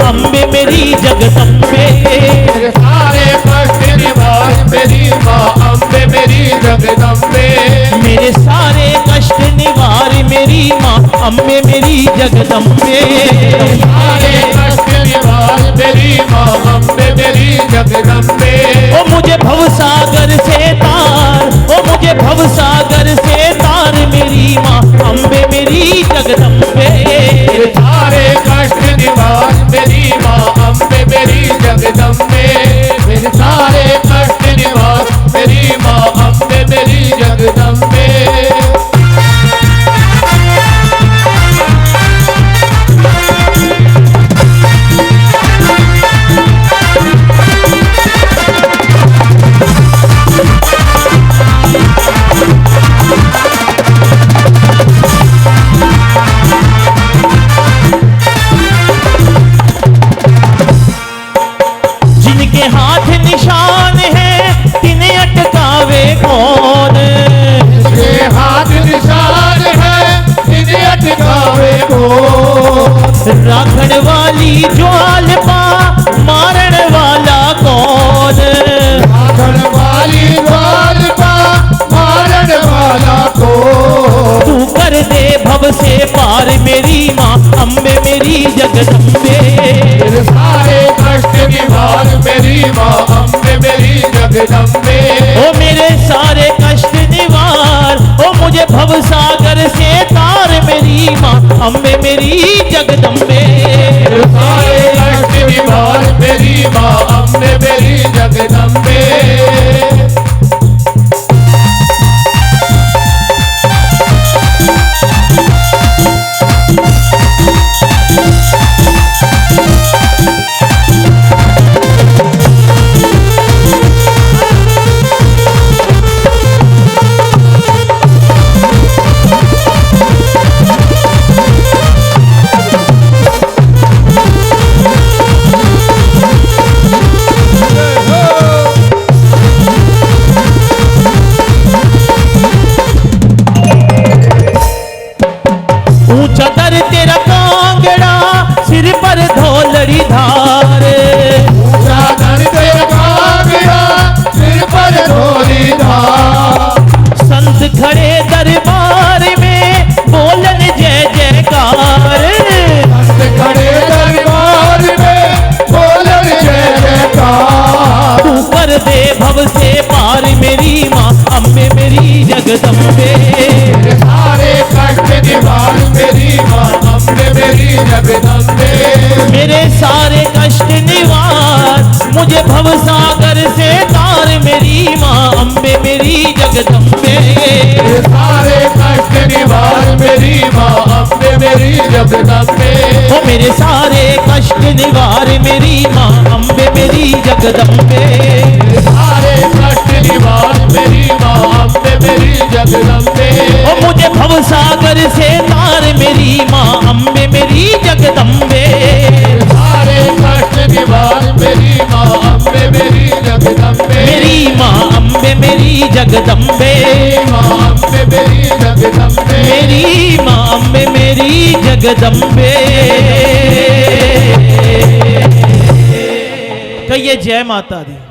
अम्बे मेरी जगदम्बे। मेरे सारे कष्ट निवार मेरी माँ अम्बे मेरी जगदम्बे। मेरे सारे कष्ट निवार मेरी माँ अम्बे मेरी जगदम्बे। सारे कष्ट निवार मेरी माँ अम्बे मेरी जगदम्बे। ओ मुझे भवसागर से तार, ओ मुझे भवसागर से तार मेरी माँ अम्बे मेरी जगदम्बे। सारे कष्ट निवार मेरी माँ अम्बे मेरी जगदम्बे। मेरे सारे कष्ट निवार मेरी माँ अम्बे मेरी जगदम्बे। जिनके हाथ निशान है तिन्हें अटकावे कौन। जिसके हाथ निशान है इन्हें अटकावे कौन। राखण वाली ज्वाल पा मारण वाला कौन। राखण वाली ज्वाल पा मारण वाला कौन। तू कर दे भव से पार मेरी माँ अम्बे मेरी जगदम्बे। मेरे सारे कष्ट निवार मेरी माँ अम्बे मेरी जगदम्बे। ओ मेरे सारे कष्ट निवार, ओ मुझे भव सागर से तार मेरी माँ अम्बे मेरी जगदम्बे। मेरे सारे कष्ट निवार मेरी माँ अम्बे मेरी जगदम्बे। ऊंचा दर तेरा कांगड़ा सिर पर धौलड़ी धार। ऊंचा दर तेरा कांगड़ा सिर पर धौली धार। संत खड़े दरबार में बोलन जय जयकार। संत खड़े दरबार में बोलन जय जयकार। तू कर दे भव से पार मेरी माँ अम्बे मेरी जगदम्बे। मेरे सारे कष्ट निवार मेरी माँ अम्बे मेरी जगदम्बे। मेरे सारे कष्ट निवार मुझे भव सागर से तार मेरी माँ अम्बे मेरी जगदम्बे। मेरे सारे कष्ट निवार मेरी माँ अम्बे मेरी जगदम्बे। ओ मेरे सारे कष्ट निवार मेरी माँ अम्बे मेरी जगदम्बे। मेरे सारे कष्ट निवार मेरी माँ अम्बे मेरी जगदम्बे। ओ मुझे भव सागर से तार मेरी माँ अम्बे मेरी जगदम्बे। सारे कष्ट निवार मेरी माँ अम्बे मेरी जगदम्बे। मेरी माँ अम्बे मेरी जगदम्बे। माँ अम्बे मेरी जगदम्बे। मेरी माँ अम्बे मेरी जगदम्बे। कहिए जय माता दी।